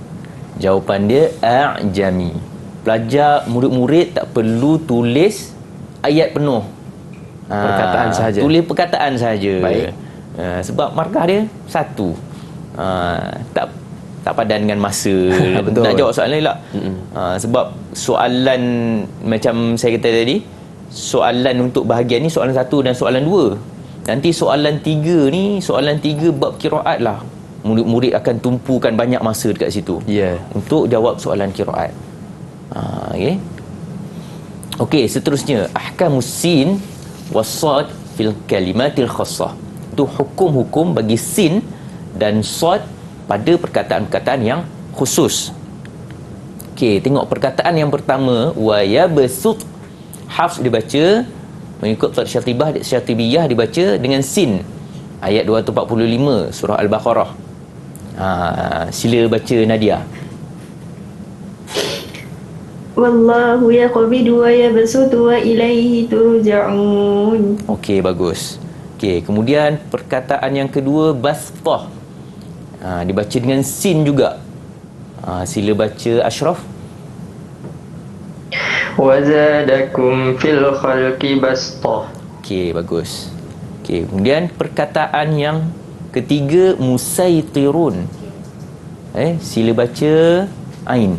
[SPEAKER 3] Jawapan dia a'jami. Pelajar, murid-murid tak perlu tulis ayat penuh.
[SPEAKER 2] Perkataan sahaja.
[SPEAKER 3] Tulis perkataan sahaja.
[SPEAKER 2] Baik.
[SPEAKER 3] Sebab markah dia 1. Tak padan dengan masa.
[SPEAKER 2] Betul.
[SPEAKER 3] Nak jawab soalan ni lah. Sebab soalan macam saya kata tadi, soalan untuk bahagian ni soalan 1 dan soalan 2. Nanti soalan 3 ni, soalan 3 bab qiraat lah. Murid-murid akan tumpukan banyak masa dekat situ.
[SPEAKER 2] Ya.
[SPEAKER 3] Untuk jawab soalan qiraat. Okey. Okey, seterusnya ahkamus sin was-sad fil kalimatil khassah. Itu hukum-hukum bagi sin dan sad pada perkataan-perkataan yang khusus. Okey, tengok perkataan yang pertama, wa yabsut. Hafs dibaca mengikut Syatibiyah dibaca dengan sin. Ayat 245 surah Al-Baqarah. Sila baca Nadia.
[SPEAKER 5] Wallahu yaqbidu wa yabsutu wa ilaihi turja'un.
[SPEAKER 3] Okey, bagus. Okey, kemudian perkataan yang kedua, bastah. Dibaca dengan sin juga. Sila baca Ashraf.
[SPEAKER 4] وزادكم في الخلق بسطة.
[SPEAKER 3] Okey, bagus. Okey, kemudian perkataan yang ketiga, musaitirun. Sila baca Ain.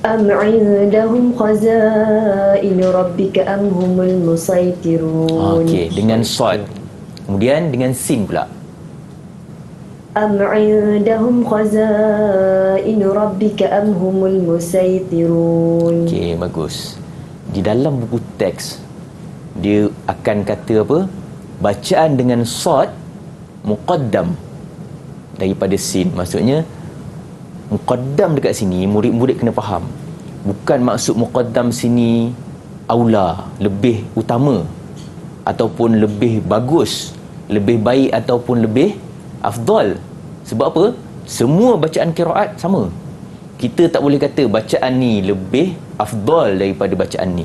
[SPEAKER 6] Am 'indahum khazainu rabbika am humul musaitirun.
[SPEAKER 3] Okey, dengan sad. Kemudian dengan sin pula.
[SPEAKER 6] Am 'indahum khazainu rabbika am humul musaitirun.
[SPEAKER 3] Okey, bagus. Di dalam buku teks dia akan kata apa? Bacaan dengan sad muqaddam daripada sin. Maksudnya muqaddam dekat sini murid-murid kena faham. Bukan maksud muqaddam sini aula, lebih utama ataupun lebih bagus, lebih baik ataupun lebih afdal. Sebab apa? Semua bacaan qiraat sama. Kita tak boleh kata bacaan ni lebih afdal daripada bacaan ni.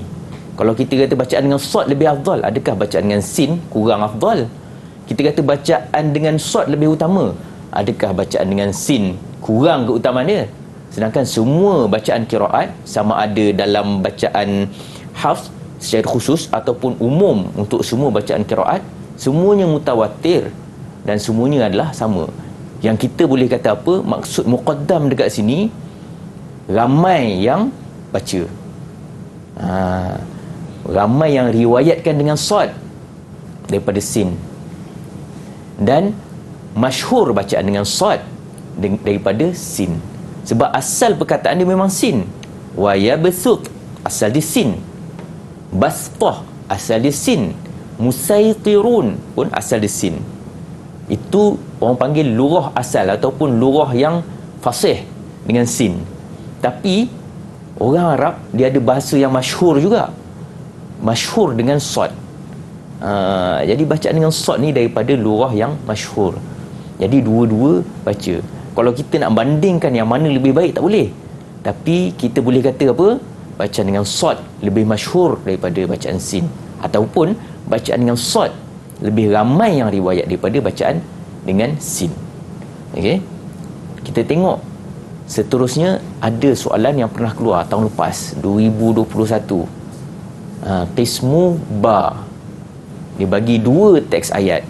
[SPEAKER 3] Kalau kita kata bacaan dengan sad lebih afdal, adakah bacaan dengan sin kurang afdal? Kita kata bacaan dengan sad lebih utama, adakah bacaan dengan sin kurang keutamaan dia? Sedangkan semua bacaan qiraat sama ada dalam bacaan Hafs secara khusus ataupun umum untuk semua bacaan qiraat, semuanya mutawatir dan semuanya adalah sama. Yang kita boleh kata apa? Maksud muqaddam dekat sini, ramai yang baca. Ramai yang riwayatkan dengan sad daripada sin. Dan masyhur bacaan dengan sad daripada sin. Sebab asal perkataan dia memang sin. Wa yabsut, asal dia sin. Bastah, asal dia sin. Musaitirun pun asal dia sin. Itu orang panggil lurah asal ataupun lurah yang fasih dengan sin. Tapi orang Arab dia ada bahasa yang masyhur juga, masyhur dengan sad. Jadi bacaan dengan sad ni daripada lurah yang masyhur. Jadi dua-dua baca. Kalau kita nak bandingkan yang mana lebih baik, tak boleh. Tapi kita boleh kata apa? Bacaan dengan sad lebih masyhur daripada bacaan sin. Ataupun bacaan dengan sad lebih ramai yang riwayat daripada bacaan dengan sin. Okey. Kita tengok seterusnya, ada soalan yang pernah keluar tahun lepas 2021. Qismu ba. Dia bagi 2 teks ayat.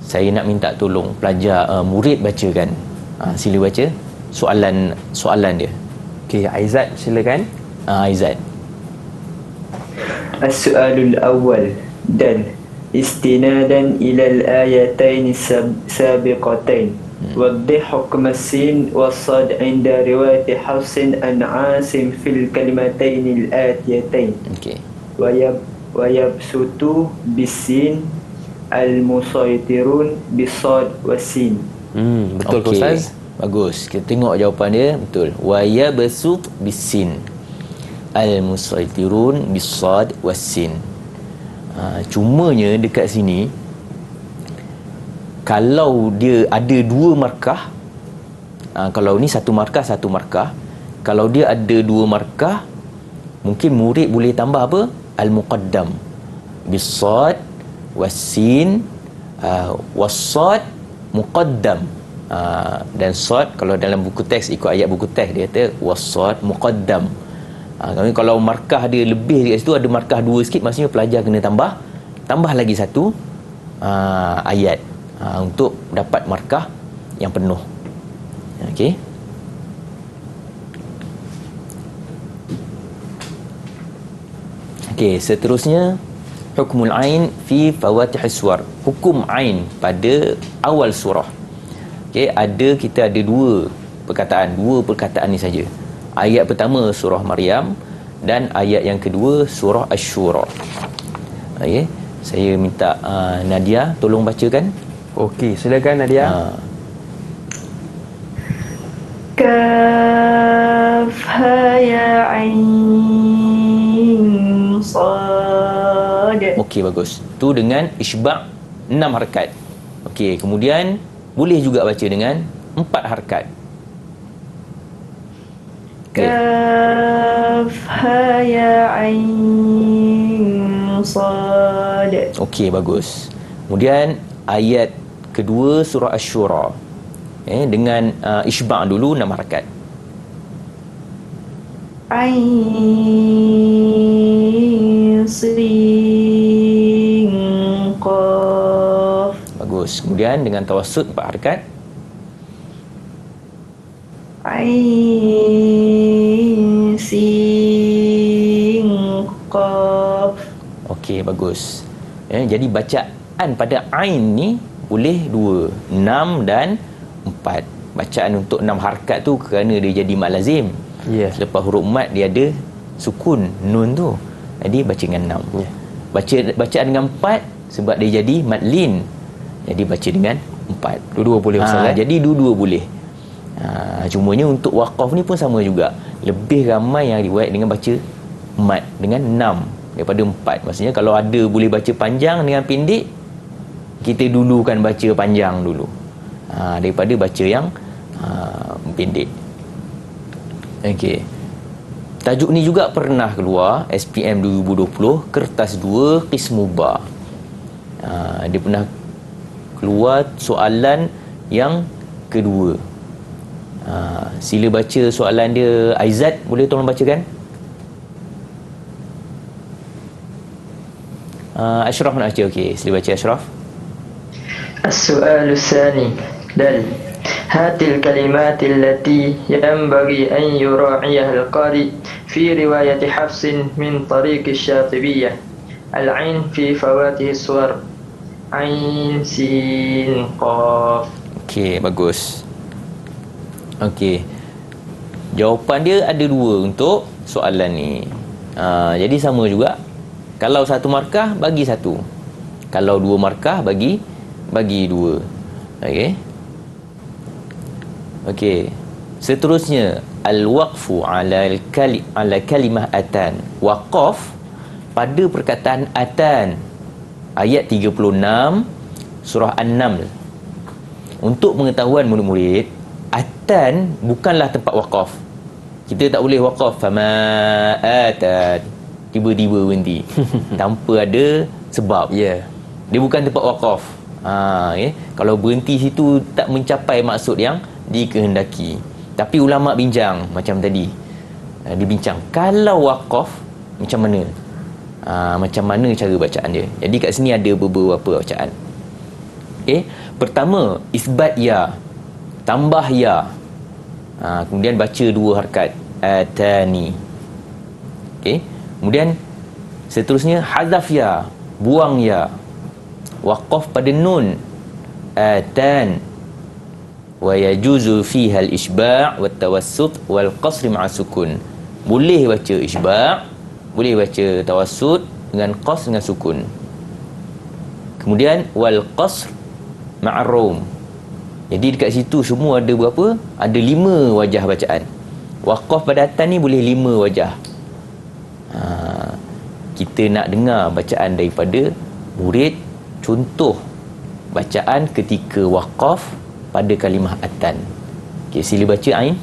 [SPEAKER 3] Saya nak minta tolong pelajar murid bacakan. Sila baca soalan dia.
[SPEAKER 2] Okey, Aizat silakan.
[SPEAKER 3] Aizat.
[SPEAKER 4] As-su'alul awal dan istinadan ilal ayatain sabiqatain waddih hukm as-sin was-sad 'inda riwayat Hafsin an 'Asim fil kalimatain al-atiyatain.
[SPEAKER 3] Okey.
[SPEAKER 4] wa yabsutu bis-sin al-musaytirun bis-sad was-sin.
[SPEAKER 2] Betul ke Ustaz?
[SPEAKER 3] Bagus. Kita tengok jawapan dia. Betul. Wa yabsut bis-sin al-musaytirun bis-sad was-sin. Cumanya dekat sini, kalau dia ada 2 markah, kalau ni 1 markah, kalau dia ada 2 markah, mungkin murid boleh tambah apa? Al-muqaddam bis-sad was-sin, was-sad muqaddam. Dan sad, kalau dalam buku teks, ikut ayat buku teks, dia kata was-sad muqaddam. Kalau markah dia lebih dekat situ, ada markah 2 sikit, maksudnya pelajar kena tambah lagi 1 ayat untuk dapat markah yang penuh. Okey. Okey, seterusnya hukmul ain fi fawatihis suwar. Hukum ain pada awal surah. Okey, kita ada 2 perkataan ni saja. Ayat pertama surah Maryam dan ayat yang kedua surah Asy-Syura. Okey, saya minta Nadia tolong bacakan.
[SPEAKER 2] Okey, silakan Nadia.
[SPEAKER 5] Kaf ha ya ain sad.
[SPEAKER 3] Okey, bagus. Tu dengan isba' 6 harakat. Okey, kemudian boleh juga baca dengan 4 harakat.
[SPEAKER 5] Kaf ha ya ain sad.
[SPEAKER 3] Okey, bagus. Kemudian ayat kedua surah Asy-Syura, dengan isba' dulu 6 harakat.
[SPEAKER 5] Ain sin qaf.
[SPEAKER 3] Bagus. Kemudian dengan tawassut 4 harakat.
[SPEAKER 5] Ain sin qaf.
[SPEAKER 3] Okey, bagus. Jadi bacaan pada ain ni boleh 2, 6 dan 4. Bacaan untuk 6 harakat tu kerana dia jadi mad lazim. Selepas huruf mad dia ada sukun nun tu. Jadi baca dengan 6. Bacaan dengan 4 sebab dia jadi mad lin. Jadi baca dengan 4.
[SPEAKER 2] Dua-dua boleh Ustaz.
[SPEAKER 3] Jadi dua-dua boleh. Cumanya untuk waqaf ni pun sama juga. Lebih ramai yang riwayat dengan baca mad dengan 6 daripada 4. Maksudnya kalau ada boleh baca panjang dengan pendek, kita dulukan baca panjang dulu daripada baca yang pendek. Okey. Tajuk ni juga pernah keluar SPM 2020, kertas 2 qismu ba. Dia pernah keluar soalan yang kedua. Sila baca soalan dia. Aizat, boleh tolong bacakan? Ashraf nak baca. Okey, sila baca Ashraf.
[SPEAKER 4] السؤال الثاني دل هات الكلمات التي ينبغي أن يراعيها القارئ في رواية حفص من طريق الشاطبية. العين في فواته الصور عين سين قاف.
[SPEAKER 3] Okey, bagus. Okey. Jawapan dia ada dua untuk soalan ni. Jadi sama juga. Kalau satu markah, bagi satu. Kalau dua markah, bagi dua. Okey. Okey. Seterusnya, al-waqfu ala kalimah atan. Waqaf pada perkataan atan. Ayat 36 surah An-Naml. Untuk pengetahuan murid-murid, atan bukanlah tempat waqaf. Kita tak boleh waqaf fama atan tiba-tiba berhenti tanpa ada sebab.
[SPEAKER 2] Ya.
[SPEAKER 3] Dia bukan tempat waqaf. Okay. Kalau berhenti situ tak mencapai maksud yang dikehendaki. Tapi ulama bincang macam tadi. Dibincang kalau waqaf macam mana? Macam mana cara bacaan dia. Jadi kat sini ada beberapa bacaan. Okey, pertama isbat ya, tambah ya. Kemudian baca dua harakat atani. Okey, kemudian seterusnya hazaf ya, buang ya. Waqaf pada nun atan. Wa yajuzu fiha al-isba' wat tawassut wal qasr ma'a sukun. Boleh baca isba', boleh baca tawassut dengan qasr dengan sukun. Kemudian wal qasr ma'a rum. Jadi dekat situ semua ada berapa? Ada 5 wajah bacaan. Waqaf pada atan ni boleh 5 wajah. Kita nak dengar bacaan daripada murid, contoh bacaan ketika waqaf pada kalimah atan. Okey, sila baca Ain.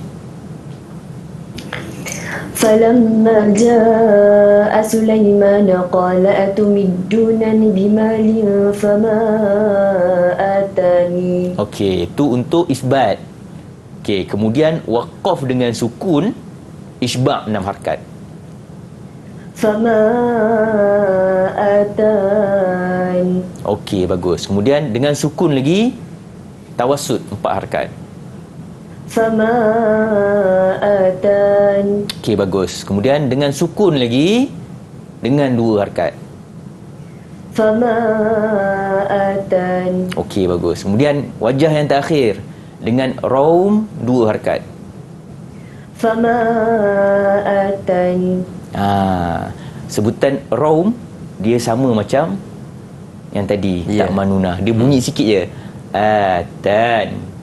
[SPEAKER 6] فلما جاء سليمان قال أتمدونني بمال فما آتاني.
[SPEAKER 3] Okey, itu untuk isbat. Okey, kemudian waqaf dengan sukun, isba' 6 harakat.
[SPEAKER 6] فما آتان.
[SPEAKER 3] Okey, bagus. Kemudian dengan sukun lagi, tawassut 4 harakat.
[SPEAKER 6] فما آتان.
[SPEAKER 3] Okey, bagus. Kemudian dengan sukun lagi, dengan 2 harakat.
[SPEAKER 6] فما آتان.
[SPEAKER 3] Okey, bagus. Kemudian wajah yang terakhir dengan raum 2 harakat.
[SPEAKER 6] فما آتان.
[SPEAKER 3] Sebutan raum dia sama macam yang tadi, tak manunah. Dia bunyi sikit je. Atan.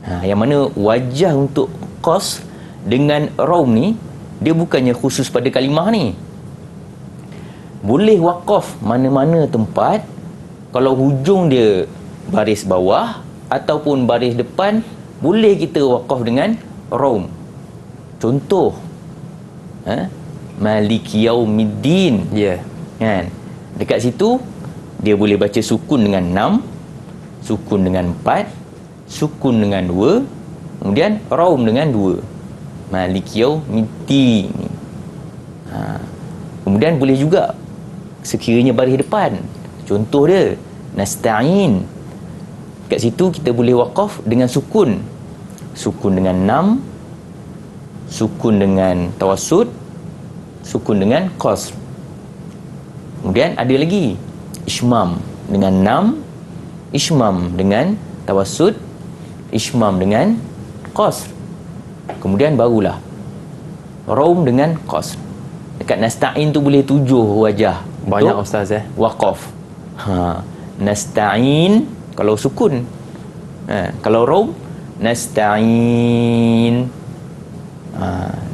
[SPEAKER 3] Yang mana wajah untuk qas dengan raum ni dia bukannya khusus pada kalimah ni. Boleh waqaf mana-mana tempat. Kalau hujung dia baris bawah ataupun baris depan, boleh kita waqaf dengan raum. Contoh, Maliki Yaumiddin.
[SPEAKER 2] Ya.
[SPEAKER 3] Kan? Dekat situ dia boleh baca sukun dengan 6, sukun dengan 4, sukun dengan 2, kemudian raum dengan 2. Maliki Yaumiddin. Kemudian boleh juga sekiranya baris depan. Contoh dia nasta'in. Kat situ kita boleh waqaf dengan sukun. Sukun dengan 6, sukun dengan tawassut, sukun dengan qasr. Kemudian ada lagi ismam dengan 6, ismam dengan tawassut, ismam dengan qasr. Kemudian barulah raum dengan qasr. Dekat nasta'in tu boleh 7 wajah.
[SPEAKER 2] Banyak ustaz
[SPEAKER 3] waqaf. Nasta'in kalau sukun. Kalau raum nasta'in.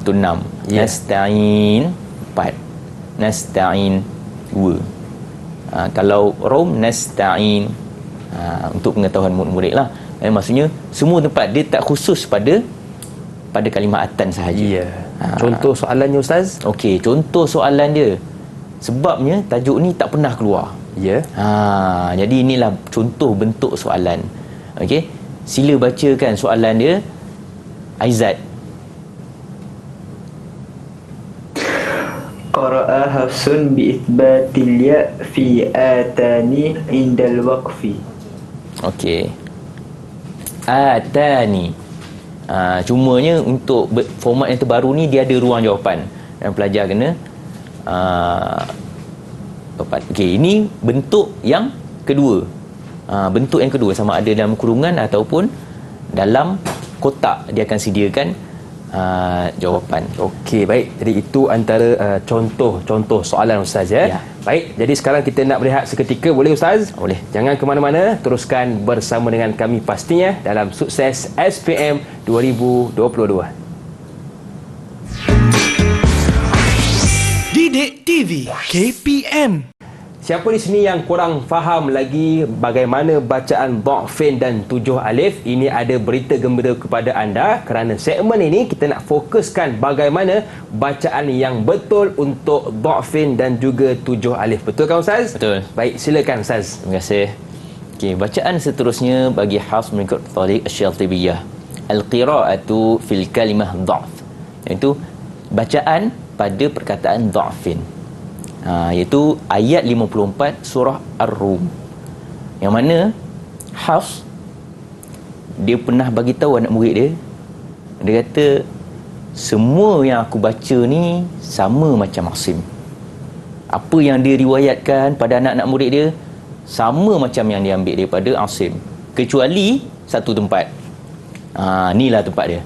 [SPEAKER 3] Itu 6. Nasta'in 4. Nasta'in 2. Kalau raum nasta'in. Untuk pengetahuan murid-murid lah. Maksudnya semua tempat dia tak khusus pada kalimah atan sahaja.
[SPEAKER 2] Ya. Contoh soalannya ustaz?
[SPEAKER 3] Okey, contoh soalan dia. Sebabnya tajuk ni tak pernah keluar.
[SPEAKER 2] Ya.
[SPEAKER 3] Jadi inilah contoh bentuk soalan. Okey, sila bacakan soalan dia, Aizat.
[SPEAKER 4] Qara'a Hafsun bi itsbatil ya fi atani indal waqfi.
[SPEAKER 3] Okey. Atani. Cumanya untuk format yang terbaru ni dia ada ruang jawapan dan pelajar kena okey, ini bentuk yang kedua. Bentuk yang kedua sama ada dalam kurungan ataupun dalam kotak, dia akan sediakan jawapan.
[SPEAKER 2] Okey, baik. Jadi itu antara contoh soalan Ustaz ya. Baik, jadi sekarang kita nak berehat seketika, boleh Ustaz?
[SPEAKER 3] Boleh.
[SPEAKER 2] Jangan ke mana-mana, teruskan bersama dengan kami pastinya dalam Sukses SPM 2022.
[SPEAKER 1] Didik TV KPM.
[SPEAKER 2] Siapa di sini yang kurang faham lagi bagaimana bacaan dha'fin dan 7 alif? Ini ada berita gembira kepada anda kerana segmen ini kita nak fokuskan bagaimana bacaan yang betul untuk dha'fin dan juga 7 alif. Betul kan Ustaz?
[SPEAKER 3] Betul.
[SPEAKER 2] Baik, silakan Ustaz.
[SPEAKER 3] Terima kasih. Okey, bacaan seterusnya bagi Hafs mengikut tariq Asy-Syatibiyah. Al-qira'atu fil kalimah dha'f. Iaitu bacaan pada perkataan dha'fin. Iaitu ayat 54 surah Ar-Rum. Yang mana Hafs dia pernah bagi tahu anak murid dia. Dia kata semua yang aku baca ni sama macam Asim. Apa yang dia riwayatkan pada anak-anak murid dia sama macam yang dia ambil daripada Asim, kecuali satu tempat. Inilah tempat dia.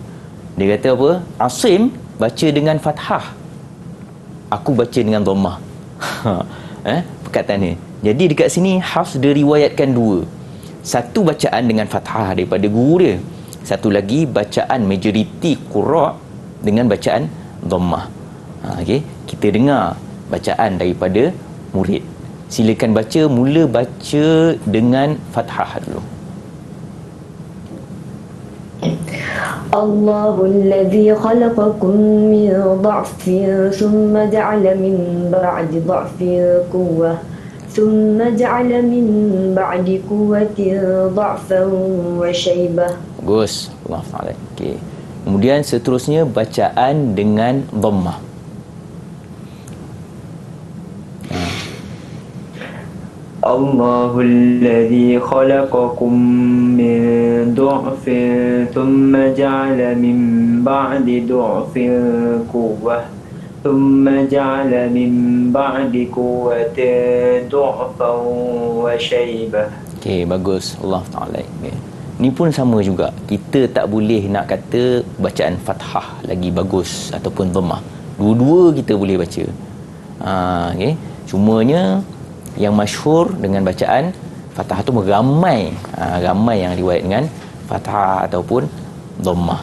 [SPEAKER 3] Dia kata apa? Asim baca dengan fathah, aku baca dengan dhammah. Perkataan ni. Jadi dekat sini Hafs dia riwayatkan dua. Satu bacaan dengan fathah daripada guru dia, satu lagi bacaan majoriti qurra dengan bacaan dhammah. Okey, kita dengar bacaan daripada murid. Silakan baca, mula baca dengan fathah dulu.
[SPEAKER 6] Allahulladzi khalaqakum min dha'fin thumma ja'ala min ba'di dha'fin quwwah thumma ja'ala min ba'di quwwatin dha'fan wa shaybah.
[SPEAKER 3] Bagus. Allah Ta'ala. Okey. Kemudian seterusnya bacaan dengan dhammah.
[SPEAKER 4] Allahulladzi khalaqakum min du'fin thumma ja'ala min ba'di du'fin quwwah thumma ja'ala min ba'di quwwatin du'fan wa shaybah.
[SPEAKER 3] Okey, bagus. Allah Ta'ala. Okay. Ni pun sama juga. Kita tak boleh nak kata bacaan fathah lagi bagus ataupun dhammah. Dua-dua kita boleh baca. Okey. Cumanya yang masyhur dengan bacaan fathah tu ramai yang riwayat dengan fathah ataupun dhammah.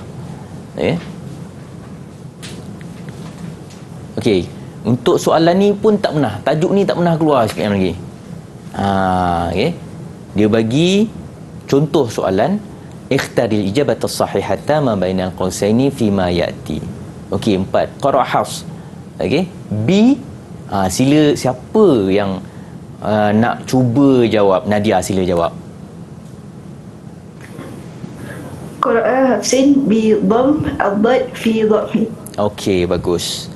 [SPEAKER 3] Okey, untuk soalan ni pun tak pernah, tajuk ni tak pernah keluar sekian lagi. Okey, dia bagi contoh soalan, ikhtaril ijabata as-sahihata ma bainal qausaini fi ma ya'ti. Okey, 4 qara' Hafs. Okey, B, sila siapa yang nak cuba jawab? Nadia, sila jawab.
[SPEAKER 5] Qara'a Hafsin bi dhamm ad-dad fi dha'fi.
[SPEAKER 3] Okey, bagus.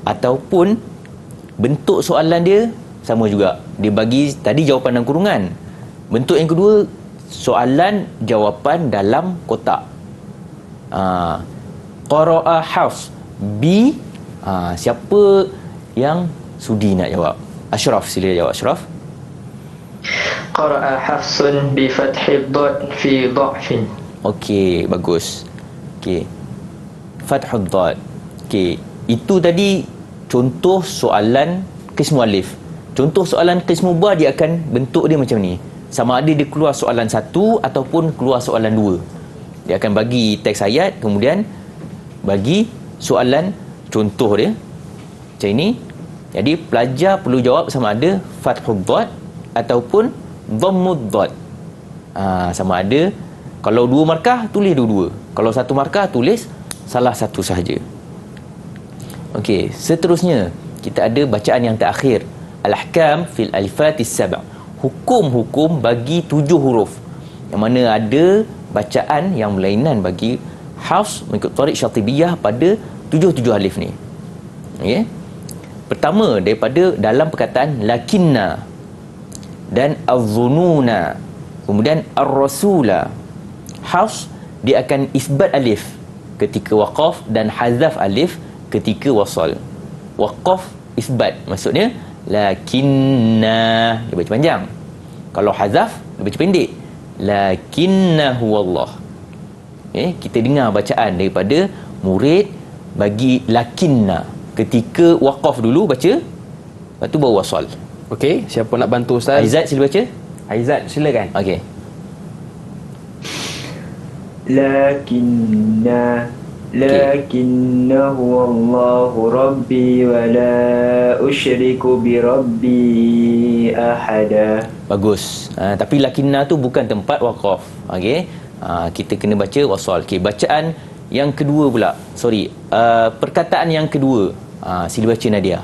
[SPEAKER 3] Ataupun bentuk soalan dia sama juga. Dia bagi tadi jawapan dalam kurungan. Bentuk yang kedua, soalan jawapan dalam kotak. Qara'a Hafs B, siapa yang sudi nak jawab? Ashraf, sila jawab Ashraf.
[SPEAKER 4] Qara'a Hafsun bi fathid dhad fi dha'fin.
[SPEAKER 3] Okey, bagus. Okey, fathud dhad. Okey, itu tadi contoh soalan qismu alif. Contoh soalan qismu ba, dia akan bentuk dia macam ni. Sama ada dia keluar soalan satu ataupun keluar soalan dua. Dia akan bagi teks ayat, kemudian bagi soalan contoh dia macam ini. Jadi pelajar perlu jawab sama ada fathud dhad ataupun dhammud dhad. Sama ada kalau 2 markah tulis dua-dua, kalau 1 markah tulis salah satu sahaja. Okey, seterusnya kita ada bacaan yang terakhir, al-ahkam fil alifatis sab'. Hukum-hukum bagi 7 huruf. Yang mana ada bacaan yang berlainan bagi Hafs mengikut tariq Syatibiyah pada 7 alif ni. Okey. Pertama, daripada dalam perkataan lakinna. dan az-zununa. Kemudian ar-rasula. Hafs dia akan isbat alif ketika waqaf dan hazaf alif ketika wasal. Waqaf isbat, maksudnya lakinna, dia baca panjang. Kalau hazaf dia baca pendek, lakinnahu wallah. Kita dengar bacaan daripada murid bagi lakinna. Ketika waqaf dulu baca, lepas tu baru wasal.
[SPEAKER 2] Okey, siapa nak bantu Ustaz?
[SPEAKER 3] Aizat sila baca.
[SPEAKER 2] Aizat, silakan.
[SPEAKER 3] Okey.
[SPEAKER 4] Lakinnahu Allahu Rabbi wa la usyriku bi Rabbi ahada.
[SPEAKER 3] Bagus. Tapi lakinna tu bukan tempat waqaf. Okey. Kita kena baca wasal. Okey, bacaan yang kedua pula. Perkataan yang kedua. Sila baca Nadia.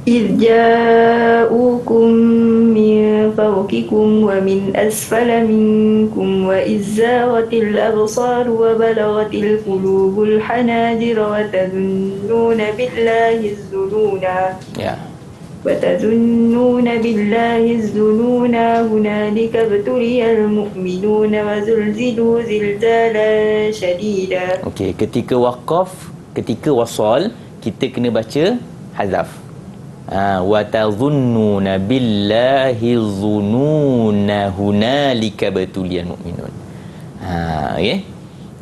[SPEAKER 5] إذ جاءوكم من فوقكم ومن أسفل منكم وإذ زاغت الأبصار وبلغت القلوب الحناجر وتظنون بالله الظنونا وتظنون بالله الظنونا هنالك ابتلي المؤمنون وزلزلوا زلزالا شديدا.
[SPEAKER 3] Okey, ketika waqaf, ketika wasal, kita kena baca hazaf. Wa tadhunnuna billahi dhununa hunalika batuliyal mu'minun.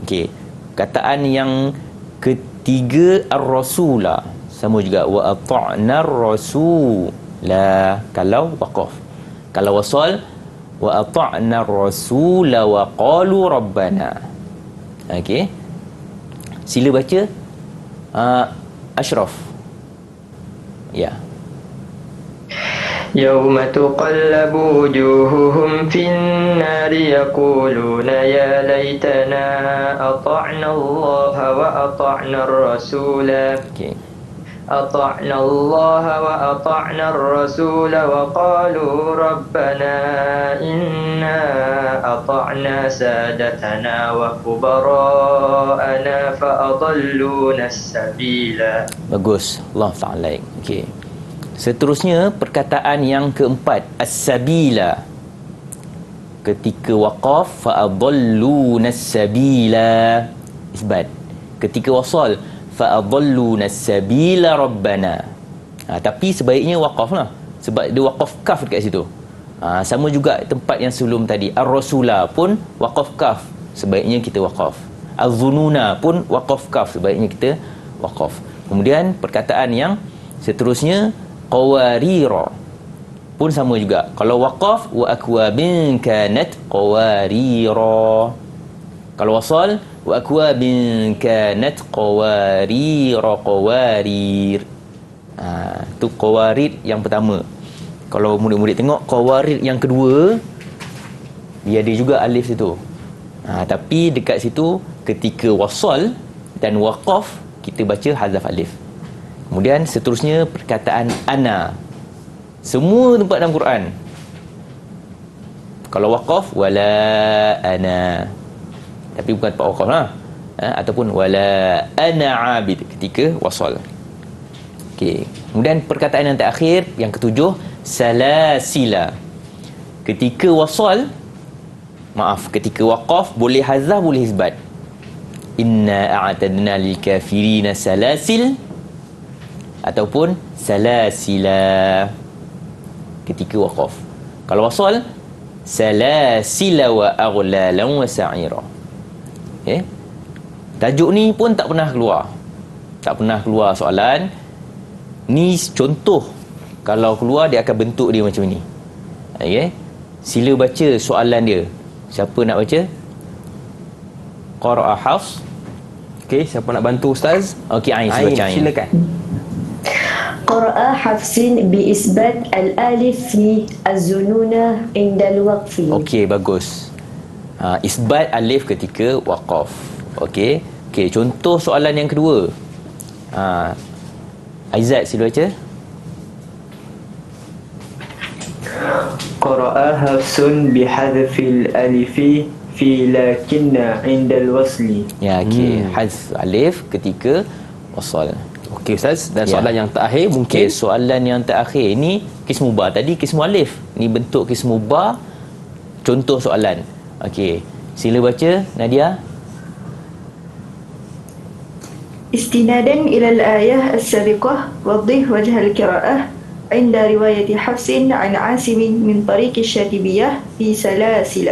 [SPEAKER 3] Okey. Kataan yang ketiga ar-rasula, sama juga wa ata'na ar-rasula kalau waqaf. Kalau wasal wa ata'na ar-rasula wa qalu rabbana. Okey. Sila baca Ashraf. Ya.
[SPEAKER 4] يوم تقلب وجوههم في النار يقولون يا ليتنا أطعنا الله وأطعنا الرسول. أطعنا الله وأطعنا الرسول وقالوا ربنا إنا أطعنا سادتنا وكبراءنا فأضلونا السبيل.
[SPEAKER 3] Bagus. Allah Ta'ala. Okey. Seterusnya perkataan yang keempat, as-sabila. Ketika waqaf fa'adalluna as-sabila, isbat. Ketika wasal fa'adalluna as-sabila rabbana. Tapi sebaiknya waqaf lah, sebab dia waqaf kaf dekat situ. Sama juga tempat yang sebelum tadi, ar-rasula pun waqaf kaf, sebaiknya kita waqaf. Az-zununa pun waqaf kaf, sebaiknya kita waqaf. Kemudian perkataan yang seterusnya qawarira pun sama juga. Kalau waqaf wa akwabin kanat qawarira. Kalau wasal wa akwabin kanat qawarira qawarir. Tu qawarir yang pertama. Kalau murid-murid tengok qawarir yang kedua, dia ada juga alif situ. Tapi dekat situ ketika wasal dan waqaf kita baca hazaf alif. Kemudian seterusnya perkataan ana. Semua tempat dalam Quran. Kalau waqaf wala ana. Tapi bukan tempat waqaf lah. Ataupun wala ana abid ketika wasal. Okey. Kemudian perkataan yang terakhir, yang ketujuh, salasila. Ketika wasal, ketika waqaf boleh hazaf boleh isbat. Inna a'tadna lil kafirina salasil ataupun salasila ketika waqaf. Kalau wasal salasila wa aghlalan wa sa'ira. Tajuk ni pun tak pernah keluar. Tak pernah keluar soalan. Ni contoh. Kalau keluar dia akan bentuk dia macam ni. Sila baca soalan dia. Siapa nak baca? Qara'a Hafs.
[SPEAKER 2] Okey, siapa nak bantu Ustaz?
[SPEAKER 3] Okey, Ain sila baca.
[SPEAKER 2] Silakan.
[SPEAKER 6] قرأ حفص بإثبات الألف في الزنونة عند الوقف.
[SPEAKER 3] Okey, bagus. Isbat alif ketika waqaf. Okey. Okey, contoh soalan yang kedua. Aizat sila baca.
[SPEAKER 4] قرأ حفص بحذف الألف في لكن عند الوصل.
[SPEAKER 3] Ya, okey. Hazf alif ketika wasal.
[SPEAKER 2] Okey Ustaz, dan
[SPEAKER 3] Ya.
[SPEAKER 2] soalan yang terakhir mungkin
[SPEAKER 3] Okey, soalan yang terakhir ni kismu ba. Tadi kismu alif. Ni bentuk kismu ba. Contoh soalan. Okey, sila baca Nadia.
[SPEAKER 5] استنادا إلى الآية السابقة وضح وجه القراءة عند رواية حفص عن عاصم من طريق الشاطبية في سلاسل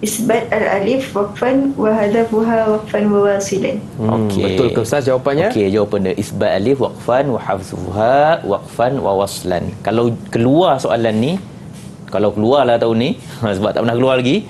[SPEAKER 5] إثبات الألف وقفا وهدفها وقفا وواصلا.
[SPEAKER 2] betul ke Ustaz jawapannya?
[SPEAKER 3] Okey, jawapan dia isbat alif waqfan wa hafzuha waqfan wa waslan. Kalau keluar soalan ni, kalau keluarlah tahun ni sebab tak pernah keluar lagi.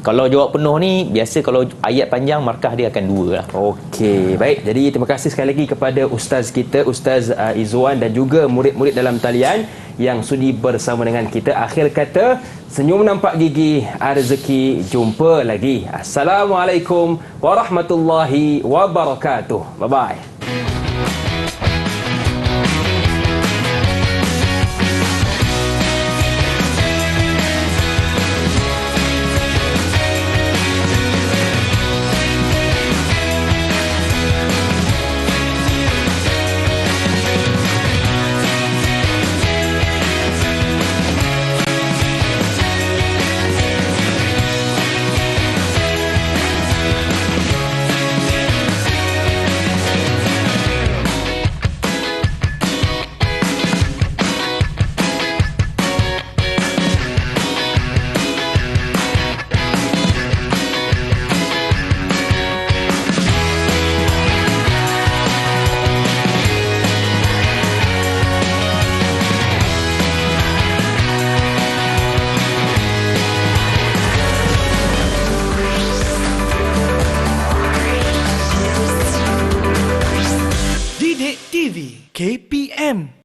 [SPEAKER 3] Kalau jawab penuh ni, biasa kalau ayat panjang markah dia akan 2 lah.
[SPEAKER 2] Okey, baik. Jadi terima kasih sekali lagi kepada ustaz kita, Ustaz Izzuan, dan juga murid-murid dalam talian yang sudi bersama dengan kita. Akhir kata, senyum nampak gigi, rezeki jumpa lagi. Assalamualaikum warahmatullahi wabarakatuh. Bye-bye.